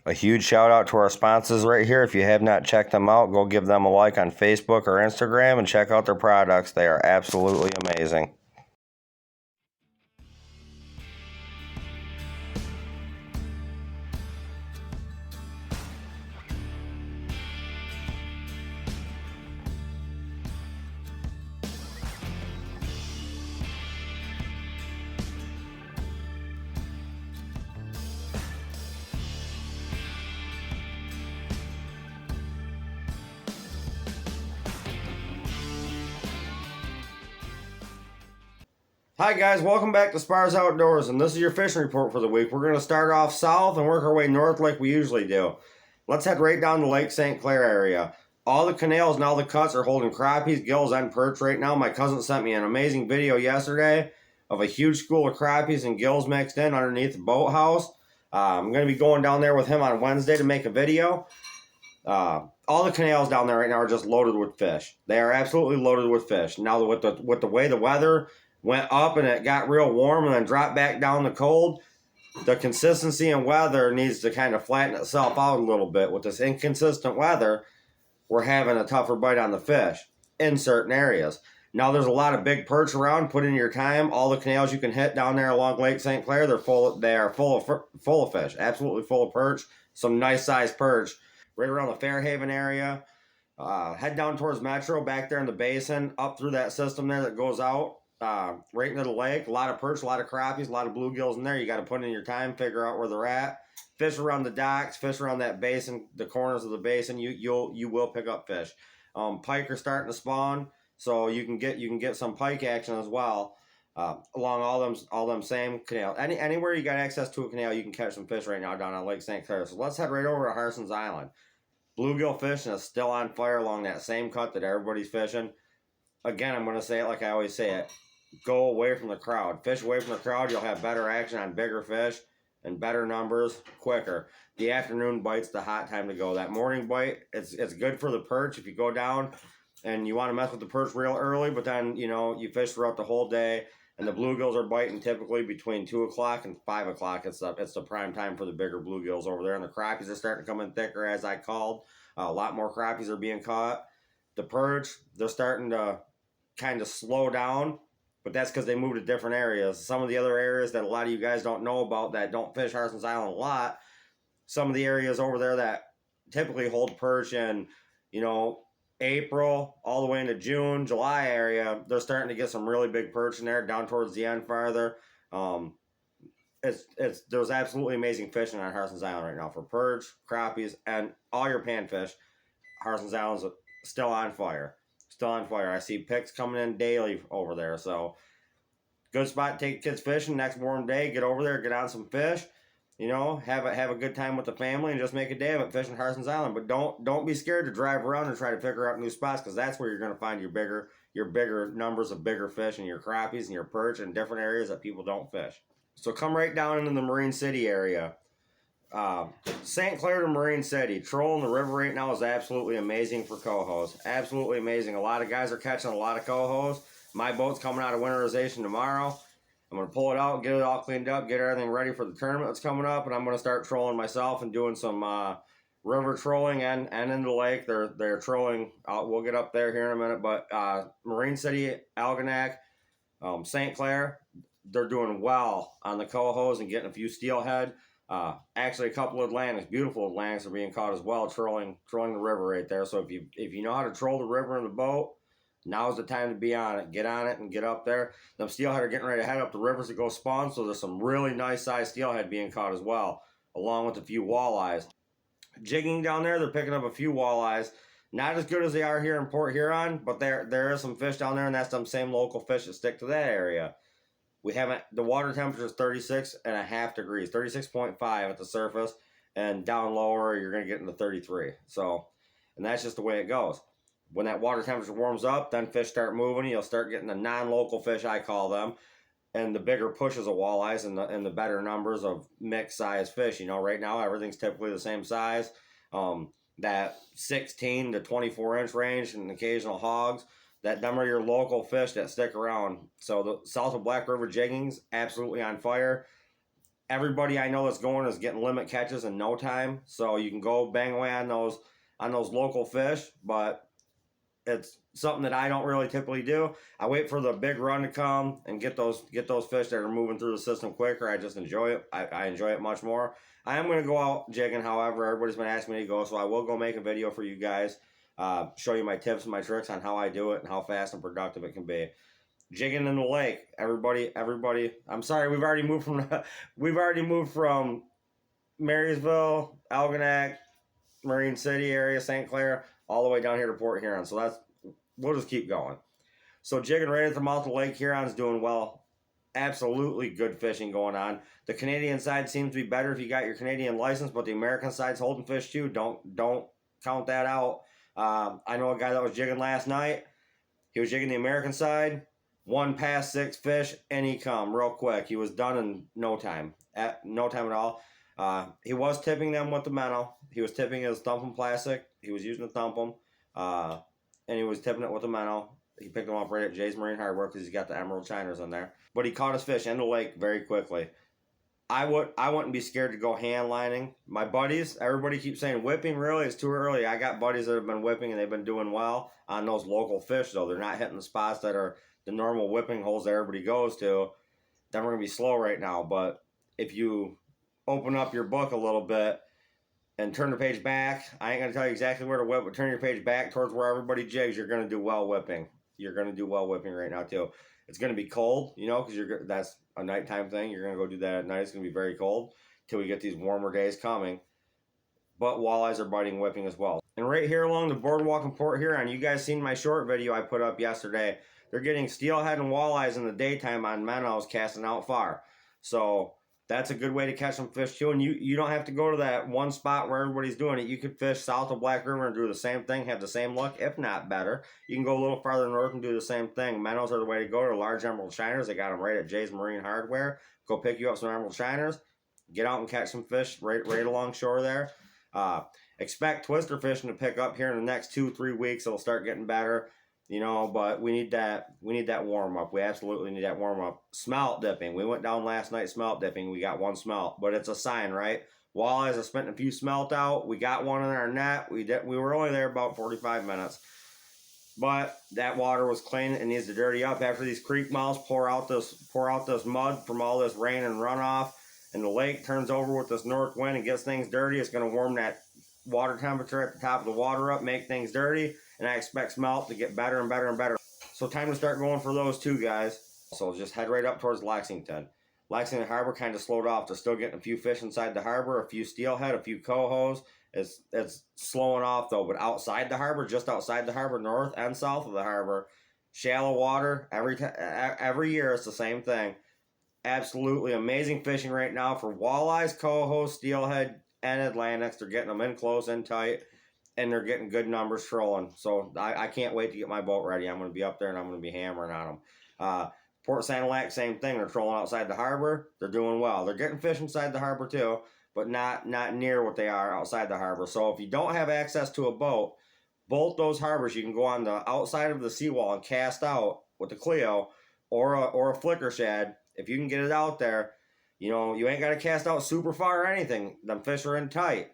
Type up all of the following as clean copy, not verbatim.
A huge shout out to our sponsors right here. If you have not checked them out, go give them a like on Facebook or Instagram and check out their products. They are absolutely amazing. Hi guys, welcome back to Spars Outdoors, and this is your fishing report for the week. We're going to start off south and work our way north like we usually do. Let's head right down to Lake St. Clair area. All the canals and all the cuts are holding crappies, gills, and perch right now. My cousin sent me an amazing video yesterday of a huge school of crappies and gills mixed in underneath the boathouse. I'm going to be going down there with him on Wednesday to make a video. All the canals down there right now are just loaded with fish. They are absolutely loaded with fish. Now with the way the weather went up and it got real warm and then dropped back down to cold, the consistency in weather needs to kind of flatten itself out a little bit. With this inconsistent weather, we're having a tougher bite on the fish in certain areas. Now there's a lot of big perch around. Put in your time. All the canals you can hit down there along Lake St. Clair, they are full of fish, absolutely full of perch. Some nice sized perch right around the Fairhaven area. Head down towards Metro, back there in the basin, up through that system there that goes out right into the lake. A lot of perch, a lot of crappies, a lot of bluegills in there. You got to put in your time, figure out where they're at. Fish around the docks, fish around that basin, the corners of the basin. You will pick up fish. Pike are starting to spawn, so you can get some pike action as well. Along all them same canal. Anywhere you got access to a canal, you can catch some fish right now down on Lake St. Clair. So let's head right over to Harson's Island. Bluegill fishing is still on fire along that same cut that everybody's fishing. Again, I'm going to say it like I always say it. Go away from the crowd. Fish away from the crowd. You'll have better action on bigger fish and better numbers quicker. The afternoon bite's the hot time to go. That morning bite, it's good for the perch if you go down and you want to mess with the perch real early, but then, you fish throughout the whole day, and the bluegills are biting typically between 2 o'clock and 5 o'clock. It's the prime time for the bigger bluegills over there, and the crappies are starting to come in thicker, as I called. A lot more crappies are being caught. The perch, they're starting to kind of slow down, but that's because they moved to different areas. Some of the other areas that a lot of you guys don't know about that don't fish Harson's Island a lot, some of the areas over there that typically hold perch in, April all the way into June, July area, they're starting to get some really big perch in there down towards the end farther. There's absolutely amazing fishing on Harson's Island right now for perch, crappies, and all your panfish. Harson's Island's still on fire. Still on fire. I see pics coming in daily over there. So good spot to take kids fishing. Next warm day, get over there, get on some fish. Have a good time with the family and just make a day of it fishing Harson's Island. But don't be scared to drive around and try to figure out new spots, because that's where you're going to find your bigger numbers of bigger fish and your crappies and your perch in different areas that people don't fish. So come right down into the Marine City area. St. Clair to Marine City. Trolling the river right now is absolutely amazing for cohos. Absolutely amazing. A lot of guys are catching a lot of cohos. My boat's coming out of winterization tomorrow. I'm going to pull it out, get it all cleaned up, get everything ready for the tournament that's coming up, and I'm going to start trolling myself and doing some river trolling and in the lake. They're trolling. We'll get up there here in a minute, but Marine City, Algonac, St. Clair, they're doing well on the cohos and getting a few steelhead. Actually, a couple of Atlantics, beautiful Atlantics, are being caught as well, trolling the river right there. So if you know how to troll the river in the boat, now's the time to be on it. Get on it and get up there. Them steelhead are getting ready to head up the rivers to go spawn, so there's some really nice sized steelhead being caught as well, along with a few walleyes. Jigging down there, they're picking up a few walleyes. Not as good as they are here in Port Huron, but there is some fish down there, and that's some same local fish that stick to that area. The water temperature is 36.5 degrees, 36.5 at the surface, and down lower you're going to get into 33. So, and that's just the way it goes. When that water temperature warms up, then fish start moving. You'll start getting the non-local fish, I call them, and the bigger pushes of walleyes and the better numbers of mixed size fish. Right now everything's typically the same size, that 16 to 24 inch range, and occasional hogs. Them are your local fish that stick around. So the south of Black River jigging's absolutely on fire. everybody I know that's going is getting limit catches in no time. So you can go bang away on those local fish, but it's something that I don't really typically do. I wait for the big run to come and get those fish that are moving through the system quicker. I just enjoy it. I enjoy it much more. I am going to go out jigging, however. Everybody's been asking me to go, so I will go make a video for you guys, show you my tips and my tricks on how I do it and how fast and productive it can be. Jigging in the lake, everybody. I'm sorry, we've already moved from Marysville, Algonac, Marine City area, St. Clair, all the way down here to Port Huron. So we'll just keep going. So jigging right at the mouth of Lake Huron's doing well. Absolutely good fishing going on. The Canadian side seems to be better if you got your Canadian license, but the American side's holding fish too. Don't count that out. I know a guy that was jigging last night. He was jigging the American side. 1 past 6 fish, and he come real quick. He was done in no time. No time at all. He was tipping them with the minnow. He was tipping his thumping plastic. He was using the thumpum, and he was tipping it with the minnow. He picked them up right at Jay's Marine Hardware because he's got the emerald shiners in there. But he caught his fish in the lake very quickly. I wouldn't be scared to go hand lining. My buddies, everybody keeps saying whipping. Really, it's too early. I got buddies that have been whipping and they've been doing well on those local fish. Though they're not hitting the spots that are the normal whipping holes that everybody goes to. Then we're gonna be slow right now. But if you open up your book a little bit and turn the page back, I ain't gonna tell you exactly where to whip, but turn your page back towards where everybody jigs. You're gonna do well whipping. You're gonna do well whipping right now too. It's gonna be cold, because that's a nighttime thing. You're gonna go do that at night. It's gonna be very cold till we get these warmer days coming. But walleyes are biting whipping as well. And right here along the boardwalk in Port Huron, you guys seen my short video I put up yesterday. They're getting steelhead and walleyes in the daytime on minnows casting out far. So that's a good way to catch some fish too. And you don't have to go to that one spot where everybody's doing it. You could fish south of Black River and do the same thing, have the same luck, if not better. You can go a little farther north and do the same thing. Minnows are the way to go to large emerald shiners. They got them right at Jay's Marine Hardware. Go pick you up some emerald shiners. Get out and catch some fish right along shore there. Expect twister fishing to pick up here in the next 2-3 weeks. It'll start getting better. But we need that warm up. We absolutely need that warm up. Smelt dipping. We went down last night smelt dipping. We got 1 smelt, but it's a sign, right? Walleyes, I spent a few smelt out. We got one in our net. We were only there about 45 minutes, but that water was clean. It needs to dirty up after these creek mouths pour out this mud from all this rain and runoff, and the lake turns over with this north wind and gets things dirty. It's going to warm that water temperature at the top of the water up, make things dirty. And I expect smelt to get better and better and better. So time to start going for those too, guys. So just head right up towards Lexington. Lexington Harbor kind of slowed off. They're still getting a few fish inside the harbor, a few steelhead, a few cohos. It's slowing off though. But outside the harbor, just outside the harbor, north and south of the harbor, shallow water. Every year it's the same thing. Absolutely amazing fishing right now for walleyes, cohos, steelhead, and Atlantics. They're getting them in close and tight. And they're getting good numbers trolling. So I can't wait to get my boat ready. I'm going to be up there and I'm going to be hammering on them. Port Sanilac, same thing. They're trolling outside the harbor. They're doing well. They're getting fish inside the harbor too, but not near what they are outside the harbor. So if you don't have access to a boat, both those harbors, you can go on the outside of the seawall and cast out with the Clio or a flicker shad. If you can get it out there, you ain't got to cast out super far or anything. Them fish are in tight.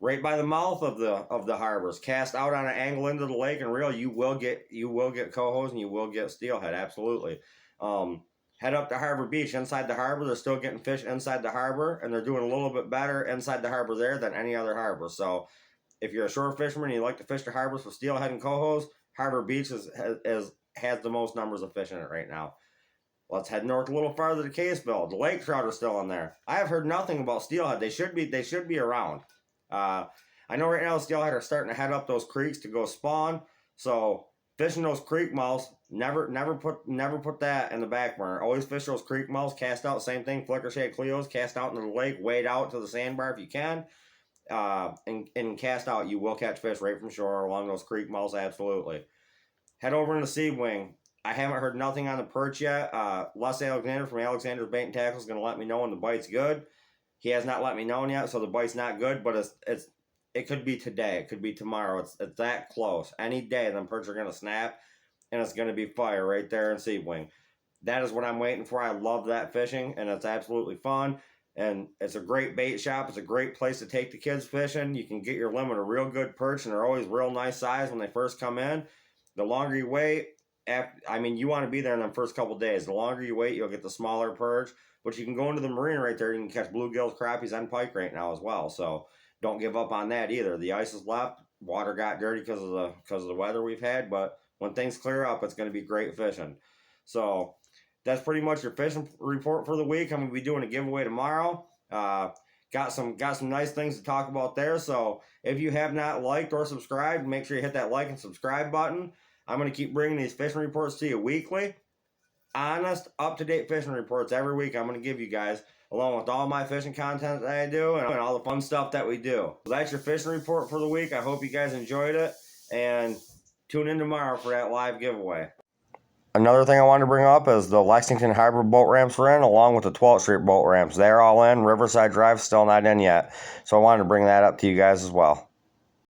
Right by the mouth of the harbors, cast out on an angle into the lake and reel. You will get cohos and you will get steelhead. Absolutely. Head up to Harbor Beach. Inside the harbor, they're still getting fish inside the harbor, and they're doing a little bit better inside the harbor there than any other harbor. So, if you're a shore fisherman and you like to fish the harbors for steelhead and cohos, Harbor Beach has the most numbers of fish in it right now. Let's head north a little farther to Caseville. The lake trout are still in there. I have heard nothing about steelhead. They should be around. I know right now the steelhead are starting to head up those creeks to go spawn. So fishing those creek mouths, never put that in the back burner. Always fish those creek mouths, cast out, same thing, flicker shade Cleos, cast out into the lake, wade out to the sandbar if you can, and cast out. You will catch fish right from shore along those creek mouths, absolutely. Head over into Sea Wing. I haven't heard nothing on the perch yet. Les Alexander from Alexander's Bait and Tackle is going to let me know when the bite's good. He has not let me know yet, so the bite's not good, but it could be today. It could be tomorrow. It's that close. Any day, them perch are going to snap, and it's going to be fire right there in Sea Wing. That is what I'm waiting for. I love that fishing, and it's absolutely fun. And it's a great bait shop. It's a great place to take the kids fishing. You can get your limit a real good perch, and they're always real nice size when they first come in. The longer you wait, you want to be there in the first couple days. The longer you wait, you'll get the smaller perch. But you can go into the marina right there. You can catch bluegills, crappies, and pike right now as well. So don't give up on that either. The ice is left. Water got dirty because of the weather we've had. But when things clear up, it's going to be great fishing. So that's pretty much your fishing report for the week. I'm going to be doing a giveaway tomorrow. Got some nice things to talk about there. So if you have not liked or subscribed, make sure you hit that like and subscribe button. I'm going to keep bringing these fishing reports to you weekly. Honest, up-to-date fishing reports every week I'm going to give you guys, along with all my fishing content that I do and all the fun stuff that we do. So that's your fishing report for the week. I hope you guys enjoyed it, and tune in tomorrow for that live giveaway. Another thing I wanted to bring up is the Lexington Harbor boat ramps are in, along with the 12th Street boat ramps. They're all in. Riverside Drive's still not in yet. So I wanted to bring that up to you guys as well.